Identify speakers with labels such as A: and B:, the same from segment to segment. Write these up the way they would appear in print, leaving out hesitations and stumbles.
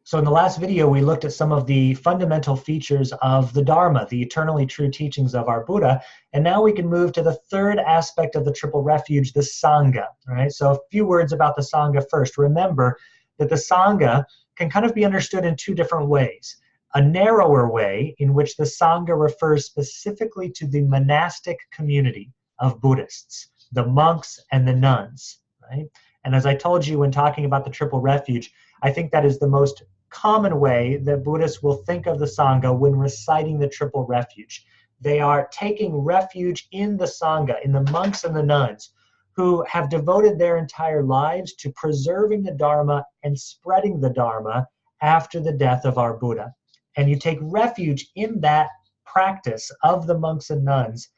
A: So in the last video, we looked at some of the fundamental features of the Dharma, the eternally true teachings of our Buddha. And now we can move to the third aspect of the Triple Refuge, the Sangha. Right? So a few words about the Sangha first. Remember that the Sangha can kind of be understood in two different ways. A narrower way in which the Sangha refers specifically to the monastic community of Buddhists, the monks and the nuns. Right? And as I told you when talking about the Triple Refuge, I think that is the most common way that Buddhists will think of the Sangha when reciting the Triple Refuge. They are taking refuge in the Sangha, in the monks and the nuns, who have devoted their entire lives to preserving the Dharma and spreading the Dharma after the death of our Buddha. And you take refuge in that practice of the monks and nuns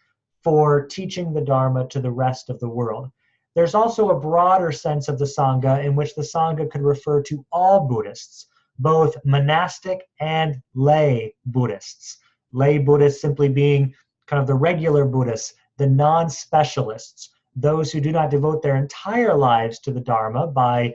A: for teaching the Dharma to the rest of the world. There's also a broader sense of the Sangha in which the Sangha could refer to all Buddhists, both monastic and lay Buddhists. Lay Buddhists simply being kind of the regular Buddhists, the non-specialists, those who do not devote their entire lives to the Dharma by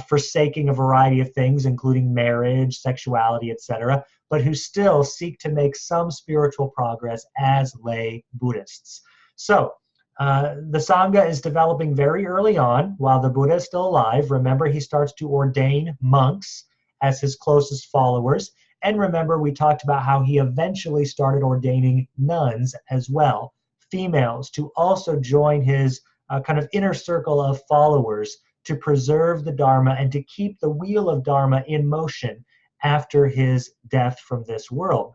A: forsaking a variety of things, including marriage, sexuality, etc., but who still seek to make some spiritual progress as lay Buddhists. So, the Sangha is developing very early on while the Buddha is still alive. Remember, he starts to ordain monks as his closest followers. And remember, we talked about how he eventually started ordaining nuns as well, females, to also join his kind of inner circle of followers to preserve the Dharma and to keep the wheel of Dharma in motion after his death from this world.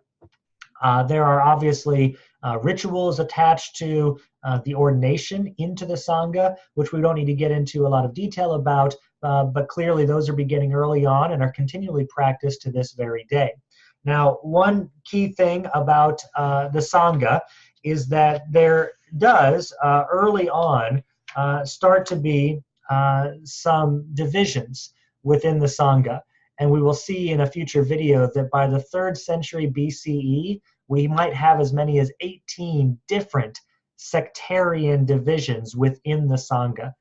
A: There are obviously rituals attached to the ordination into the Sangha, which we don't need to get into a lot of detail about, but clearly those are beginning early on and are continually practiced to this very day. Now, one key thing about the Sangha is that there does early on start to be some divisions within the Sangha. And we will see in a future video that by the 3rd century BCE, we might have as many as 18 different sectarian divisions within the Sangha.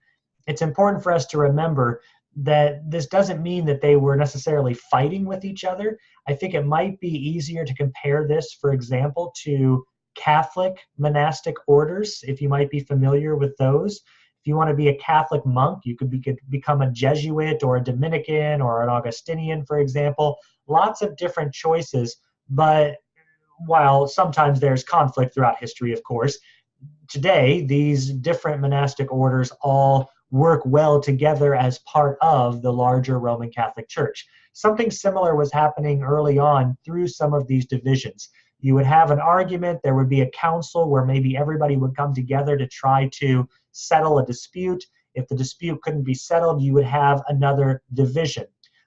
A: It's important for us to remember that this doesn't mean that they were necessarily fighting with each other. I think it might be easier to compare this, for example, to Catholic monastic orders, if you might be familiar with those. If you want to be a Catholic monk, you could become a Jesuit or a Dominican or an Augustinian, for example. Lots of different choices, but while sometimes there's conflict throughout history, of course, today these different monastic orders all work well together as part of the larger Roman Catholic Church. Something similar was happening early on through some of these divisions. You would have an argument, there would be a council where maybe everybody would come together to try to settle a dispute. If the dispute couldn't be settled, you would have another division.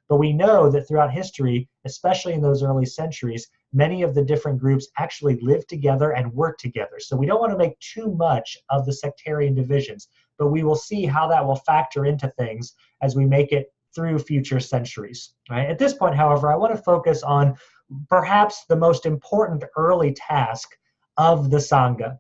A: But we know that throughout history, especially in those early centuries, many of the different groups actually lived together and worked together. So we don't want to make too much of the sectarian divisions, but we will see how that will factor into things as we make it through future centuries. Right? At this point, however, I want to focus on perhaps the most important early task of the Sangha,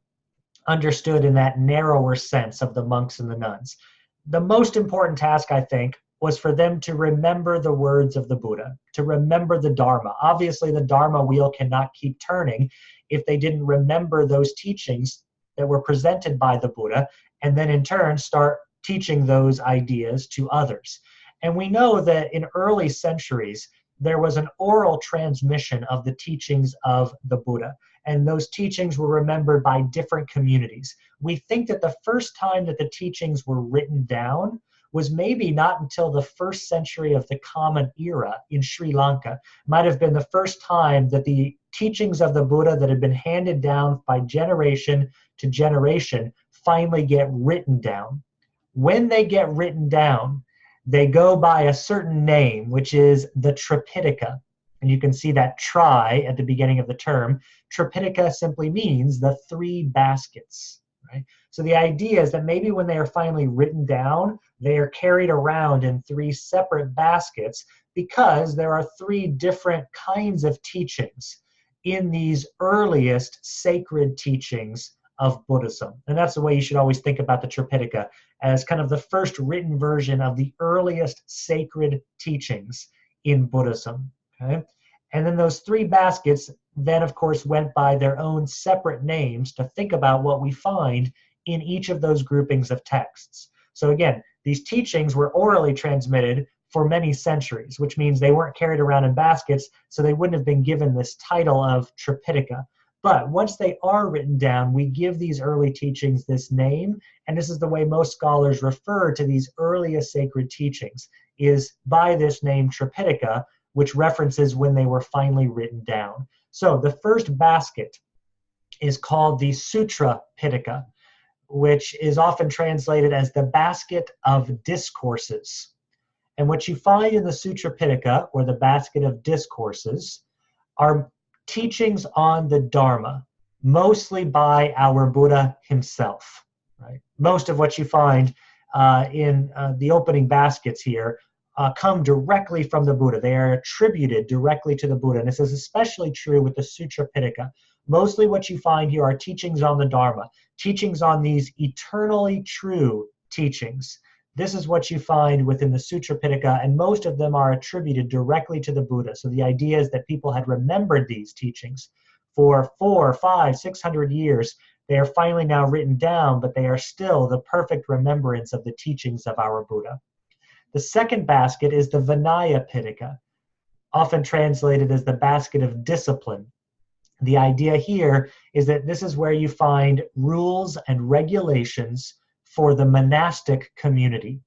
A: understood in that narrower sense of the monks and the nuns. The most important task, I think, was for them to remember the words of the Buddha, to remember the Dharma. Obviously, the Dharma wheel cannot keep turning if they didn't remember those teachings that were presented by the Buddha, and then in turn start teaching those ideas to others. And we know that in early centuries, there was an oral transmission of the teachings of the Buddha, and those teachings were remembered by different communities. We think that the first time that the teachings were written down was maybe not until the 1st century of the Common Era in Sri Lanka. Might have been the first time that the teachings of the Buddha that had been handed down by generation to generation finally get written down. When they get written down, they go by a certain name, which is the Tripitaka. And you can see that tri at the beginning of the term. Tripitaka simply means the 3 baskets. Right? So the idea is that maybe when they are finally written down, they are carried around in 3 separate baskets because there are 3 different kinds of teachings in these earliest sacred teachings of Buddhism. And that's the way you should always think about the Tripitaka, as kind of the first written version of the earliest sacred teachings in Buddhism. Okay? And then those three baskets then, of course, went by their own separate names to think about what we find in each of those groupings of texts. So again, these teachings were orally transmitted for many centuries, which means they weren't carried around in baskets, so they wouldn't have been given this title of Tripitaka. But once they are written down, we give these early teachings this name, and this is the way most scholars refer to these earliest sacred teachings, is by this name Tripitaka, which references when they were finally written down. So the first basket is called the Sutra Pitaka, which is often translated as the basket of discourses. And what you find in the Sutra Pitaka, or the basket of discourses, are teachings on the Dharma, mostly by our Buddha himself. Right? Most of what you find in the opening baskets here come directly from the Buddha. They are attributed directly to the Buddha. And this is especially true with the Sutra Pitaka. Mostly what you find here are teachings on the Dharma, teachings on these eternally true teachings. This is what you find within the Sutra Pitaka, and most of them are attributed directly to the Buddha. So the idea is that people had remembered these teachings for 400, 500, 600 years. They are finally now written down, but they are still the perfect remembrance of the teachings of our Buddha. The second basket is the Vinaya Pitaka, often translated as the basket of discipline. The idea here is that this is where you find rules and regulations for the monastic community.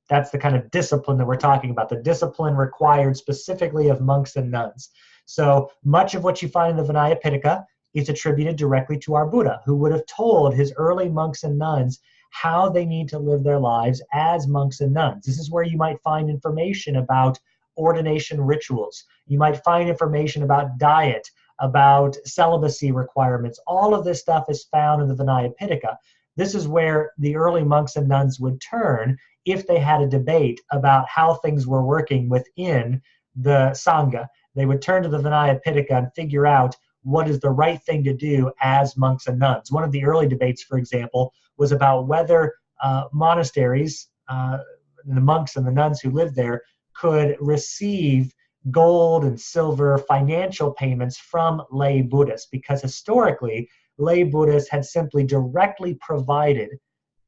A: That's the kind of discipline that we're talking about, the discipline required specifically of monks and nuns. So much of what you find in the Vinaya Pitaka is attributed directly to our Buddha, who would have told his early monks and nuns how they need to live their lives as monks and nuns. This is where you might find information about ordination rituals. You might find information about diet, about celibacy requirements. All of this stuff is found in the Vinaya Pitaka. This is where the early monks and nuns would turn if they had a debate about how things were working within the Sangha. They would turn to the Vinaya Pitaka and figure out what is the right thing to do as monks and nuns. One of the early debates, for example, was about whether monasteries, the monks and the nuns who lived there, could receive gold and silver financial payments from lay Buddhists, because historically, lay Buddhists had simply directly provided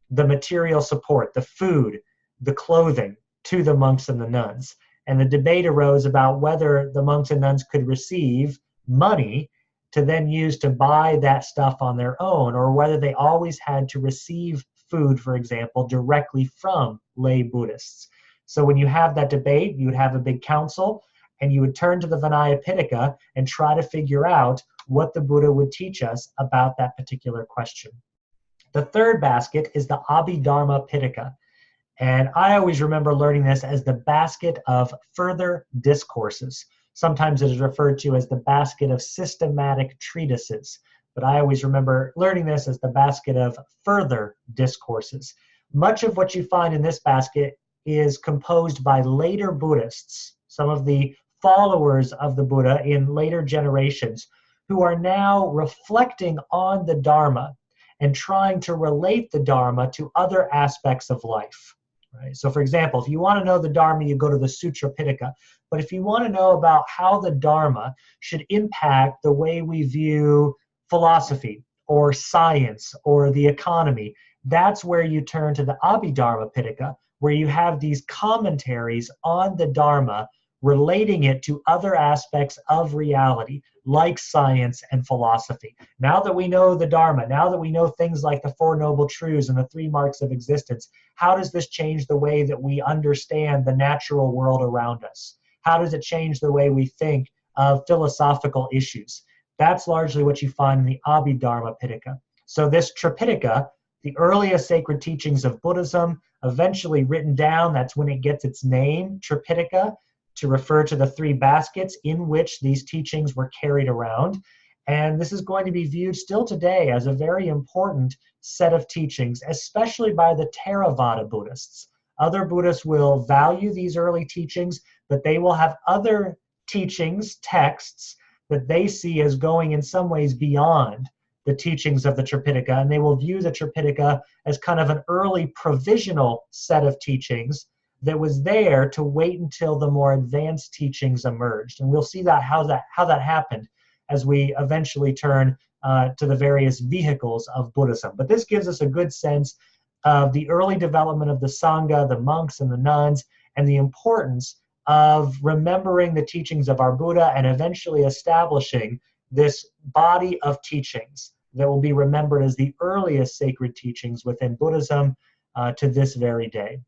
A: the material support, the food, the clothing to the monks and the nuns. And the debate arose about whether the monks and nuns could receive money to then use to buy that stuff on their own, or whether they always had to receive food, for example, directly from lay Buddhists. So when you have that debate, you would have a big council, and you would turn to the Vinaya Pitaka and try to figure out what the Buddha would teach us about that particular question. The third basket is the Abhidharma Pitaka. And I always remember learning this as the basket of further discourses. Sometimes it is referred to as the basket of systematic treatises. But I always remember learning this as the basket of further discourses. Much of what you find in this basket is composed by later Buddhists, some of the followers of the Buddha in later generations, who are now reflecting on the Dharma and trying to relate the Dharma to other aspects of life. Right? So for example, if you want to know the Dharma, you go to the Sutra Pitaka. But if you want to know about how the Dharma should impact the way we view philosophy or science or the economy, that's where you turn to the Abhidharma Pitaka, where you have these commentaries on the Dharma relating it to other aspects of reality, like science and philosophy. Now that we know the Dharma, now that we know things like the Four Noble Truths and the Three Marks of Existence, how does this change the way that we understand the natural world around us? How does it change the way we think of philosophical issues? That's largely what you find in the Abhidharma Pitaka. So this Tripitaka, the earliest sacred teachings of Buddhism, eventually written down, that's when it gets its name, Tripitaka, to refer to the three baskets in which these teachings were carried around. And this is going to be viewed still today as a very important set of teachings, especially by the Theravada Buddhists. Other Buddhists will value these early teachings, but they will have other teachings, texts, that they see as going in some ways beyond the teachings of the Tripitaka, and they will view the Tripitaka as kind of an early provisional set of teachings that was there to wait until the more advanced teachings emerged. And we'll see that how that happened as we eventually turn to the various vehicles of Buddhism. But this gives us a good sense of the early development of the Sangha, the monks and the nuns, and the importance of remembering the teachings of our Buddha and eventually establishing this body of teachings that will be remembered as the earliest sacred teachings within Buddhism to this very day.